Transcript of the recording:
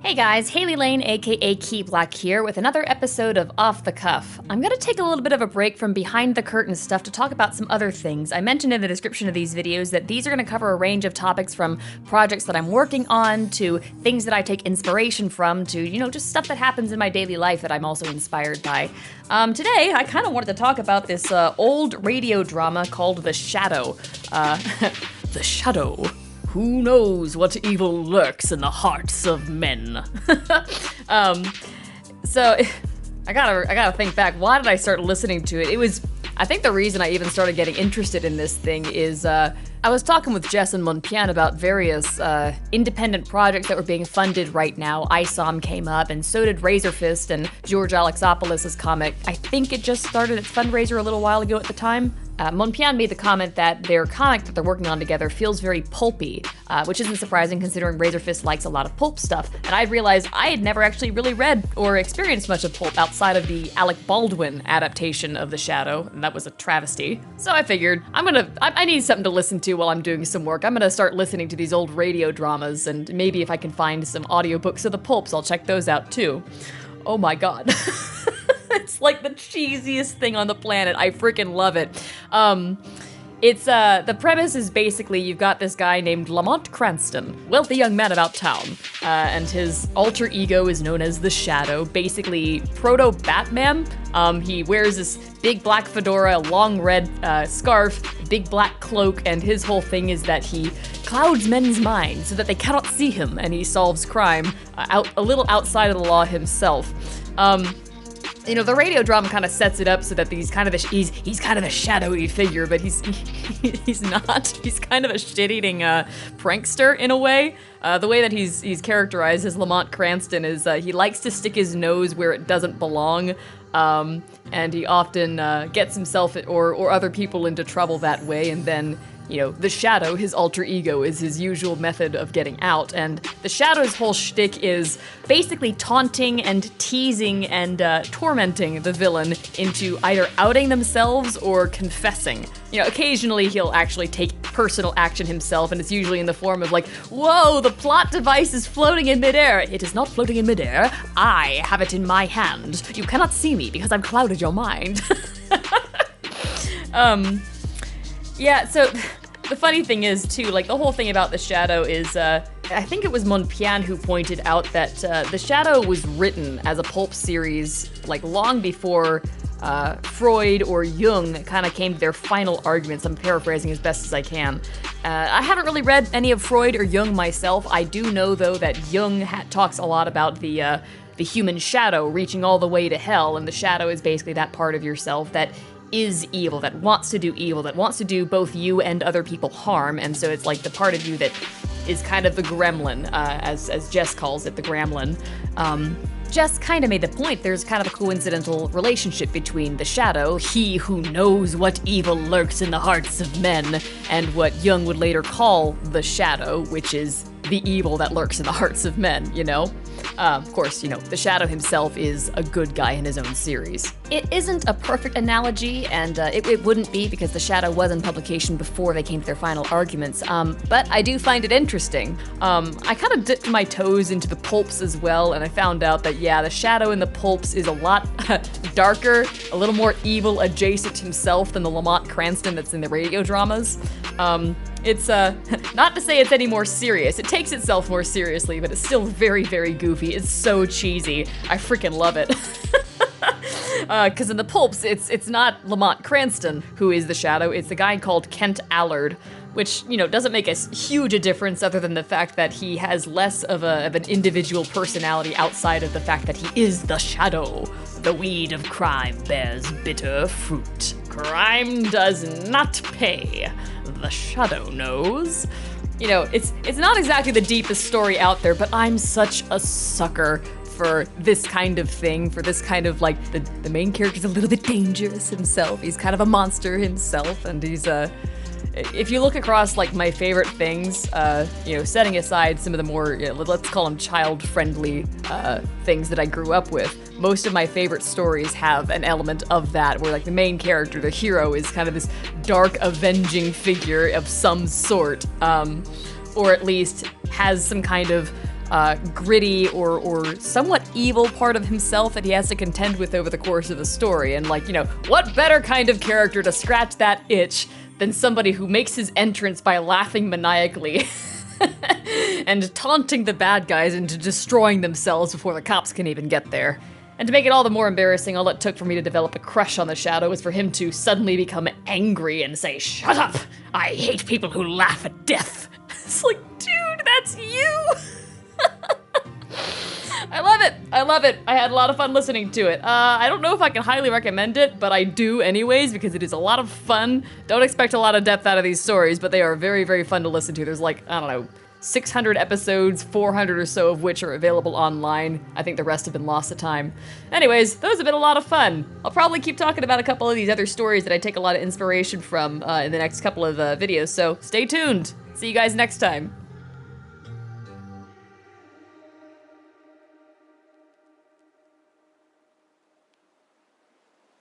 Hey guys, Hailey Lain aka Key Black here with another episode of Off the Cuff. I'm gonna take a little bit of a break from behind the curtain stuff to talk about some other things. I mentioned in the description of these videos that these are gonna cover a range of topics from projects that I'm working on to things that I take inspiration from to, just stuff that happens in my daily life that I'm also inspired by. Today, I kind of wanted to talk about this old radio drama called The Shadow. The Shadow. Who knows what evil lurks in the hearts of men? So I gotta think back. Why did I start listening to it? I think the reason I even started getting interested in this thing is I was talking with Jess and Monpian about various independent projects that were being funded right now. ISOM came up, and so did Razor Fist and George Alexopoulos' comic. I think it just started its fundraiser a little while ago at the time. Monpian made the comment that their comic that they're working on together feels very pulpy, which isn't surprising considering Razor Fist likes a lot of pulp stuff. And I realized I had never actually really read or experienced much of pulp outside of the Alec Baldwin adaptation of The Shadow, and that was a travesty. So I figured, I need something to listen to while I'm doing some work. I'm gonna start listening to these old radio dramas, and maybe if I can find some audiobooks of the pulps, I'll check those out too. Oh my god. It's like the cheesiest thing on the planet. I freaking love it. The premise is basically you've got this guy named Lamont Cranston, wealthy young man about town, and his alter ego is known as the Shadow, basically proto-Batman. He wears this big black fedora, long red scarf, big black cloak, and his whole thing is that he clouds men's minds so that they cannot see him, and he solves crime a little outside of the law himself. The radio drama kind of sets it up so that he's kind of a shadowy figure, but he's not. He's kind of a shit-eating prankster in a way. The way that he's characterized as Lamont Cranston is he likes to stick his nose where it doesn't belong, and he often gets himself or other people into trouble that way, and then the Shadow, his alter ego, is his usual method of getting out, and the Shadow's whole shtick is basically taunting and teasing and tormenting the villain into either outing themselves or confessing. Occasionally he'll actually take personal action himself, and it's usually in the form of like, whoa, the plot device is floating in midair. It is not floating in midair. I have it in my hand. You cannot see me because I've clouded your mind. Yeah, so the funny thing is, too, the whole thing about The Shadow is, I think it was Monpian who pointed out that The Shadow was written as a pulp series, long before Freud or Jung kind of came to their final arguments. I'm paraphrasing as best as I can. I haven't really read any of Freud or Jung myself. I do know, though, that Jung talks a lot about the human shadow reaching all the way to hell, and the shadow is basically that part of yourself that is evil, that wants to do both you and other people harm, and so it's like the part of you that is kind of the gremlin, as Jess calls it, the gremlin. Jess kind of made the point there's kind of a coincidental relationship between the Shadow, he who knows what evil lurks in the hearts of men, and what Jung would later call the Shadow, which is the evil that lurks in the hearts of men, Of course, the Shadow himself is a good guy in his own series. It isn't a perfect analogy, and it wouldn't be because the Shadow was in publication before they came to their final arguments, but I do find it interesting. I kind of dipped my toes into the pulps as well, and I found out that, yeah, the Shadow in the pulps is a lot darker, a little more evil adjacent himself than the Lamont Cranston that's in the radio dramas. It's, not to say it's any more serious. It takes itself more seriously, but it's still very, very goofy. It's so cheesy. I freaking love it. Because in the pulps, it's not Lamont Cranston who is the Shadow. It's a guy called Kent Allard, which, doesn't make a huge a difference other than the fact that he has less of an individual personality outside of the fact that he is the Shadow. The weed of crime bears bitter fruit. Crime does not pay. The Shadow knows. It's not exactly the deepest story out there, but I'm such a sucker for this kind of thing, for this kind of, the main character's a little bit dangerous himself. He's kind of a monster himself, and he's, if you look across, my favorite things, setting aside some of the more, let's call them child-friendly things that I grew up with, most of my favorite stories have an element of that, where, the main character, the hero, is kind of this dark, avenging figure of some sort, or at least has some kind of gritty or somewhat evil part of himself that he has to contend with over the course of the story. And like, what better kind of character to scratch that itch than somebody who makes his entrance by laughing maniacally and taunting the bad guys into destroying themselves before the cops can even get there. And to make it all the more embarrassing, all it took for me to develop a crush on the Shadow was for him to suddenly become angry and say, "Shut up! I hate people who laugh at death." It's like, dude, that's you! I love it. I love it. I had a lot of fun listening to it. I don't know if I can highly recommend it, but I do anyways because it is a lot of fun. Don't expect a lot of depth out of these stories, but they are very, very fun to listen to. There's like, I don't know, 600 episodes, 400 or so of which are available online. I think the rest have been lost to time. Anyways, those have been a lot of fun. I'll probably keep talking about a couple of these other stories that I take a lot of inspiration from in the next couple of videos, so stay tuned. See you guys next time.